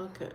Okay.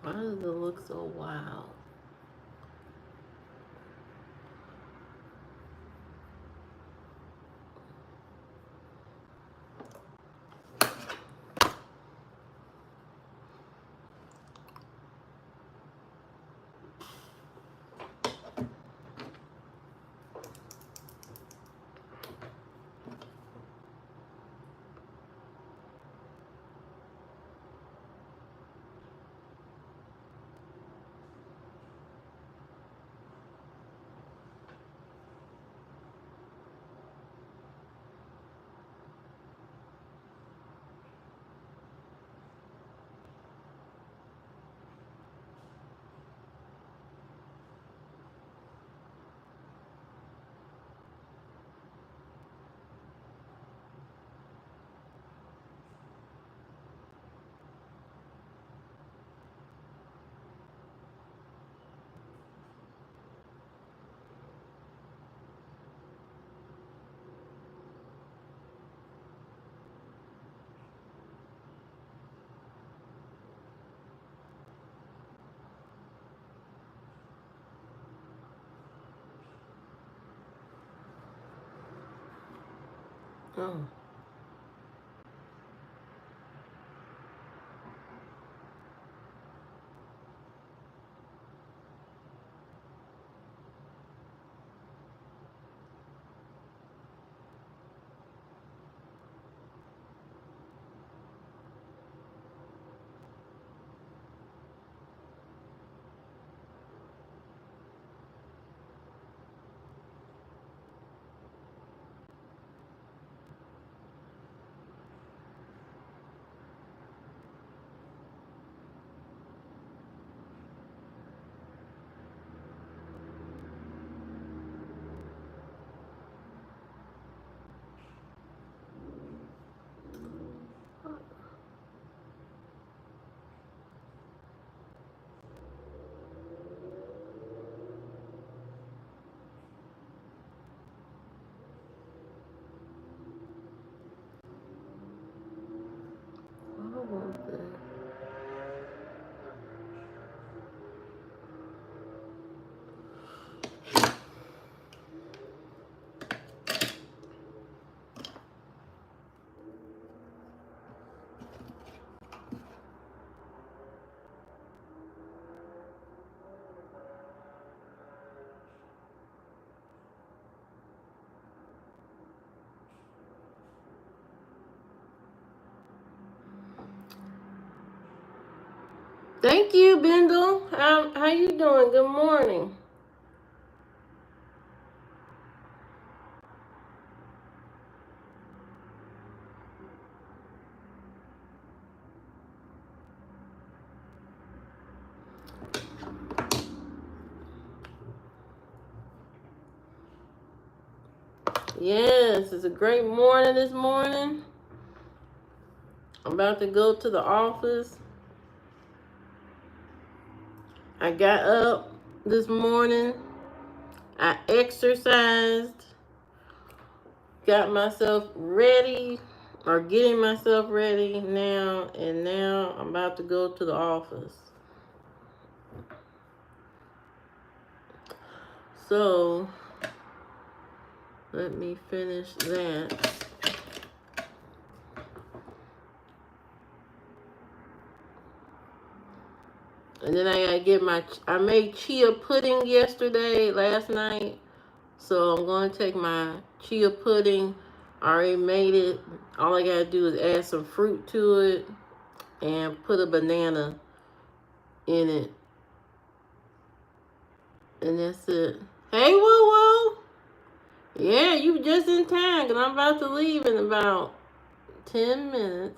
Why does it look so wild? Oh. I want that. Thank you, Bendel. How you doing? Good morning. Yes, it's a great morning this morning. I'm about to go to the office. I got up this morning. I exercised. Got myself ready, or getting myself ready now, and now I'm about to go to the office. So, let me finish that. And then I gotta get I made chia pudding last night. So I'm gonna take my chia pudding. I already made it. All I gotta do is add some fruit to it and put a banana in it. And that's it. Hey, whoa, whoa. Yeah, you just in time, because I'm about to leave in about 10 minutes.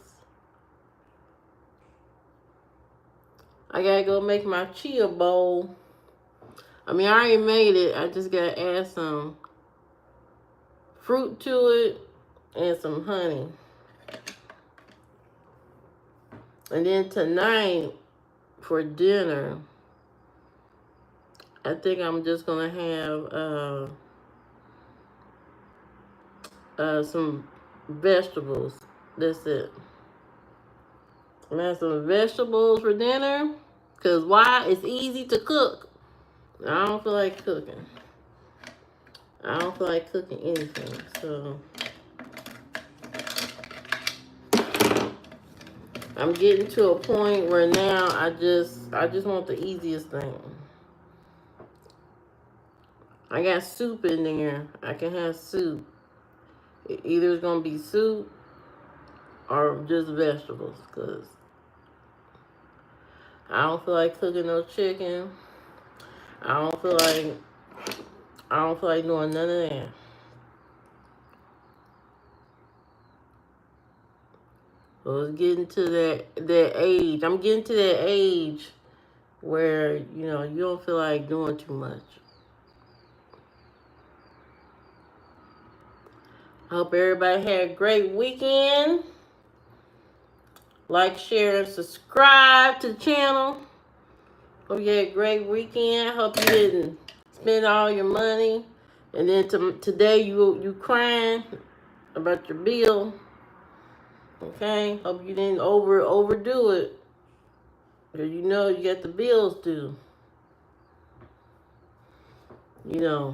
I gotta go make my chia bowl. I mean, I already made it. I just gotta add some fruit to it and some honey. And then tonight, for dinner, I think I'm just gonna have some vegetables. That's it. I'm gonna have some vegetables for dinner. Cause why? It's easy to cook. I don't feel like cooking. I don't feel like cooking anything. So I'm getting to a point where now I just want the easiest thing. I got soup in there. I can have soup. Either it's gonna be soup or just vegetables, cause I don't feel like cooking no chicken. I don't feel like doing none of that. So it's getting to that age. I'm getting to that age where, you don't feel like doing too much. I hope everybody had a great weekend. Like, share, and subscribe to the channel. Hope you had a great weekend. Hope you didn't spend all your money. And then today you crying about your bill. Okay? Hope you didn't overdo it. Because you got the bills due.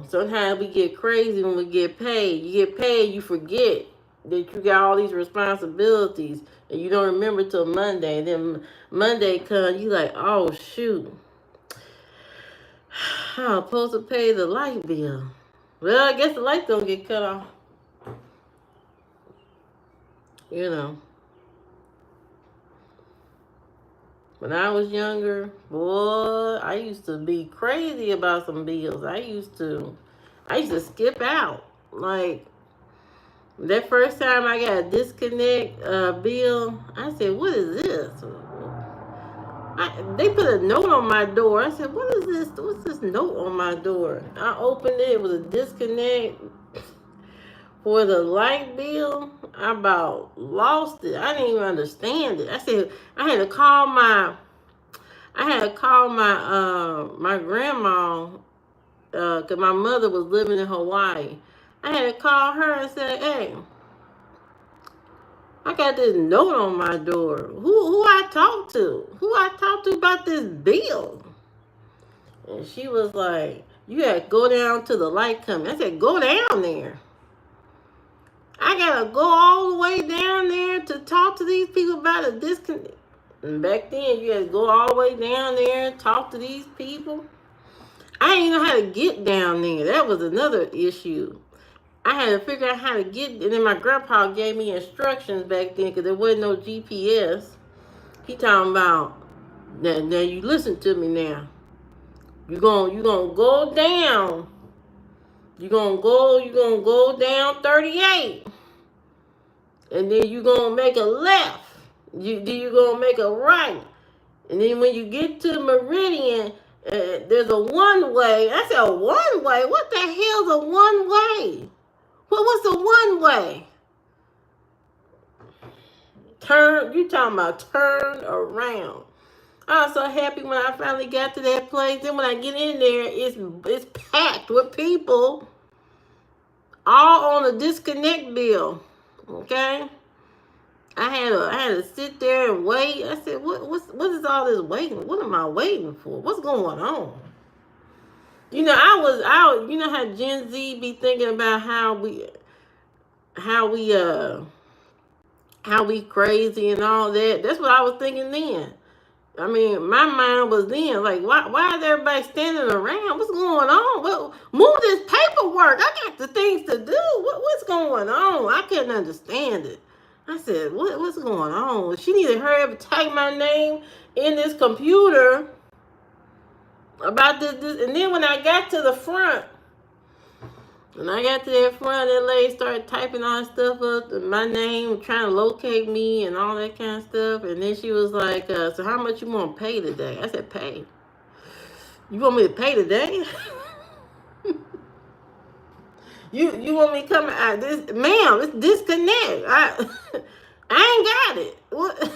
Sometimes we get crazy when we get paid. You get paid, you forget. that you got all these responsibilities and you don't remember till Monday. And then Monday comes, you like, oh shoot, I'm supposed to pay the light bill. Well, I guess the lights don't get cut off. You know. When I was younger, boy, I used to be crazy about some bills. I used to skip out. Like that first time I got a disconnect bill, I said, "What is this?" They put a note on my door. I said, "What is this? What's this note on my door?" I opened it. It was a disconnect for the light bill. I about lost it. I didn't even understand it. I said I had to call my my grandma because my mother was living in Hawaii. I had to call her and say, "Hey, I got this note on my door. Who I talk to? Who I talk to about this bill?" And she was like, "You got to go down to the light company." I said, "Go down there. I gotta go all the way down there to talk to these people about a disconnect." And back then, you had to go all the way down there and talk to these people. I didn't know how to get down there. That was another issue. I had to figure out how to get, and then my grandpa gave me instructions back then because there wasn't no GPS. He talking about, now you listen to me now. You gonna go down. You gonna go down 38. And then you gonna make a left. You gonna make a right. And then when you get to Meridian, there's a one way. I said, a one way? What the hell's a one way? What's a one way? Turn, you talking about turn around. I was so happy when I finally got to that place. Then when I get in there, it's packed with people, all on a disconnect bill. Okay? I had to sit there and wait. I said, what is all this waiting? What am I waiting for? What's going on? You know, you know how Gen Z be thinking about how we crazy and all that. That's what I was thinking then. I mean, my mind was then like, why is everybody standing around? What's going on? Well, move this paperwork. I got the things to do. What's going on? I couldn't understand it. I said, what's going on? She needed to hurry up and type my name in this computer about this. And then when I got to the front, that lady started typing all that stuff up, my name, trying to locate me and all that kind of stuff. And then she was like, so how much you want to pay today? I said, pay? You want me to pay today? You want me to come out this, ma'am, it's disconnect. I ain't got it. What?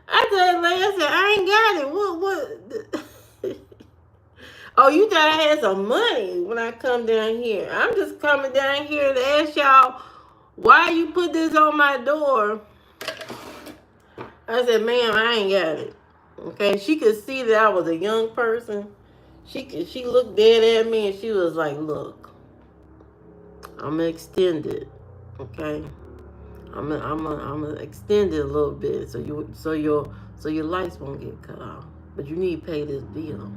I told lady, I said, I ain't got it. What? Oh, you thought I had some money when I come down here. I'm just coming down here to ask y'all why you put this on my door. I said, ma'am, I ain't got it. Okay, she could see that I was a young person. She looked dead at me and she was like, look, I'm gonna extend it. Okay, I'm gonna extend it a little bit so your lights won't get cut off. But you need to pay this bill.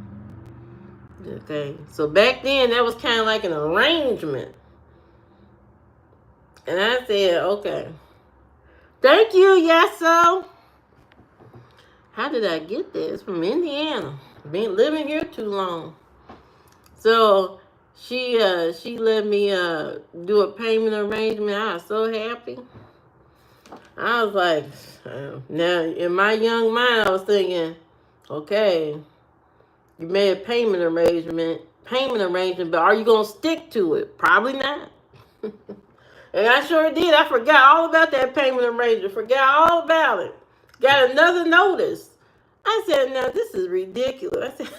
Okay, so back then that was kind of like an arrangement. And I said, okay. Thank you, Yasso. How did I get there? It's from Indiana. Been living here too long. So she let me do a payment arrangement. I was so happy. I was like, now in my young mind I was thinking, okay, you made a payment arrangement, but are you gonna stick to it? Probably not. And I sure did. I forgot all about that payment arrangement. Forgot all about it. Got another notice. I said, now this is ridiculous. I said,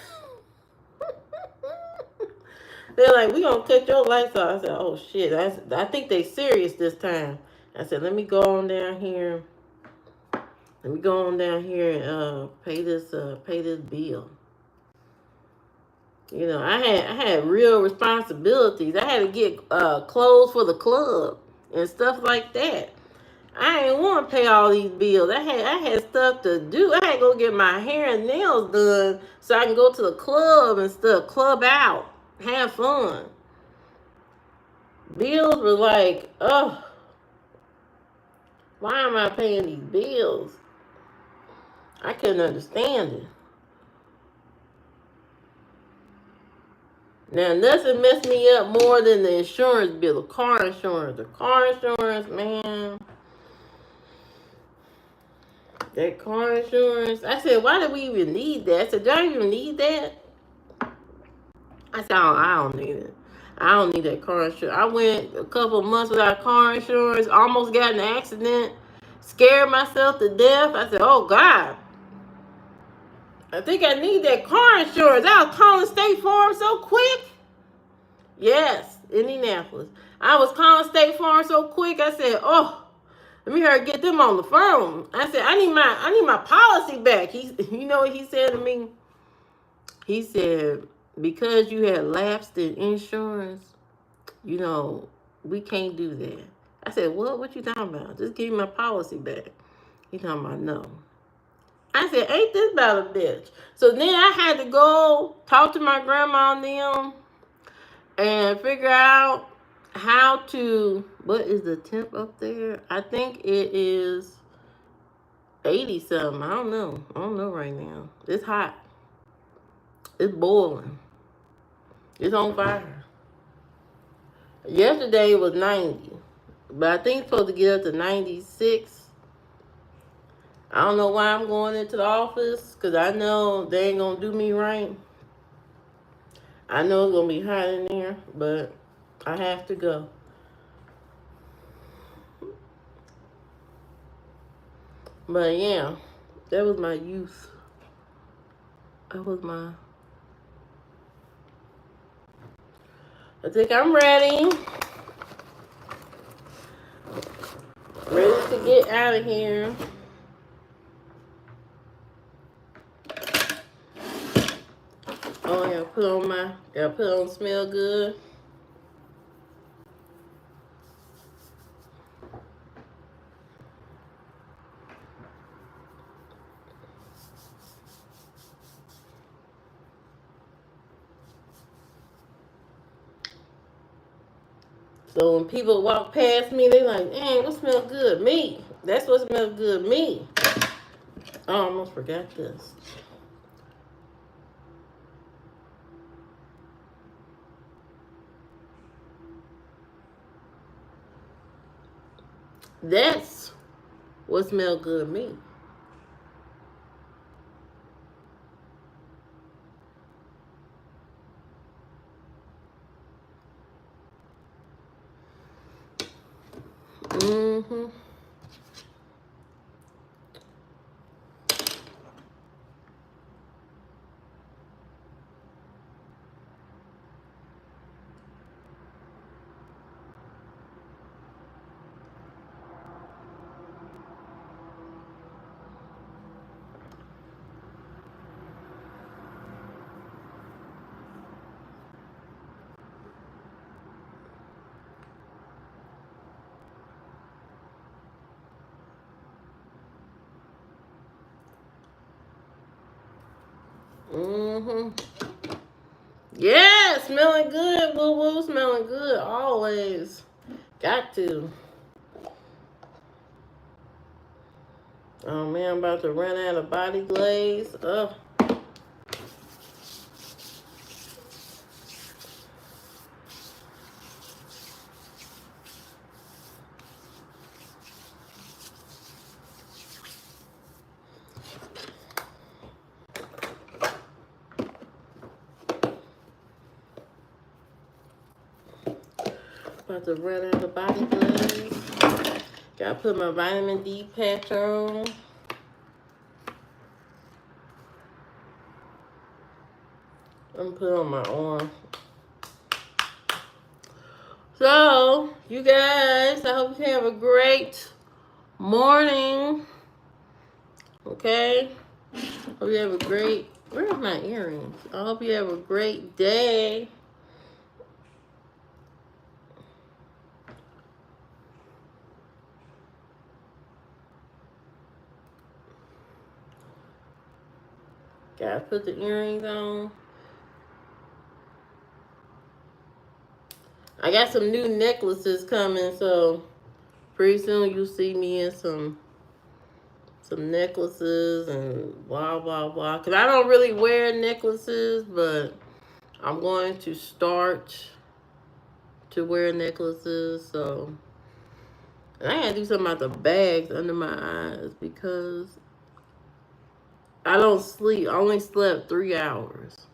they're like, we gonna cut your lights off. I said, oh shit. I think they serious this time. I said, let me go on down here. And pay this bill. You know, I had real responsibilities. I had to get clothes for the club and stuff like that. I didn't want to pay all these bills. I had stuff to do. I had to go get my hair and nails done so I can go to the club and stuff, club out, have fun. Bills were like, oh, why am I paying these bills? I couldn't understand it. Now, nothing messed me up more than the insurance bill, the car insurance. The car insurance, man. That car insurance. I said, why do we even need that? I said, do I even need that? I said, I don't need it. I don't need that car insurance. I went a couple of months without car insurance, almost got in an accident, scared myself to death. I said, oh, God. I think I need that car insurance. I was calling State Farm so quick. Yes, Indianapolis. I was calling State Farm so quick. I said, "Oh, let me hurry get them on the phone." I said, "I need my policy back." You know what he said to me? He said, "Because you had lapsed in insurance, you know, we can't do that." I said, "What? What you talking about? Just give me my policy back." He talking about no. I said, "Ain't this about a bitch?" So then I had to go talk to my grandma and them and figure out how to, what is the temp up there? I think it is 80 something. I don't know. I don't know right now. It's hot. It's boiling. It's on fire. Yesterday it was 90. But I think it's supposed to get up to 96. I don't know why I'm going into the office, because I know they ain't going to do me right. I know it's going to be hot in there, but I have to go. But yeah, that was my youth. That was my... I think I'm ready. Ready to get out of here. Oh, I gotta put on Smell Good. So when people walk past me, they like, "Dang, what smells good? Me. That's what smells good. Me." I almost forgot this. That's what smells good. Me. Mm-hmm. Mm-hmm. Yeah, smelling good. Woo woo, smelling good always. Got to. Oh man, I'm about to run out of body glaze. Ugh. About to run out of body glaze. Gotta put my vitamin D patch on. I'm gonna put it on my arm. So, you guys, I hope you have a great morning. Okay? Hope you have a great Where's my earrings? I hope you have a great day. Gotta put the earrings on. I got some new necklaces coming, so pretty soon you'll see me in some necklaces and blah blah blah. Cause I don't really wear necklaces, but I'm going to start to wear necklaces. So and I gotta do something about the bags under my eyes because I don't sleep. I only slept 3 hours.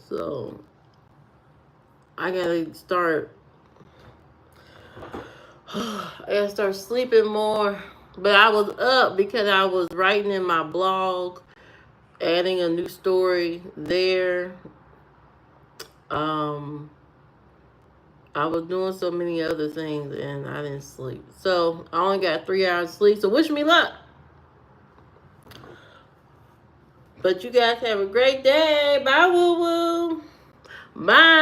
So I gotta start I gotta start sleeping more. But I was up because I was writing in my blog, adding a new story there. Um I was doing so many other things and I didn't sleep. So I only got 3 hours sleep. So wish me luck. But you guys have a great day. Bye, woo woo. Bye.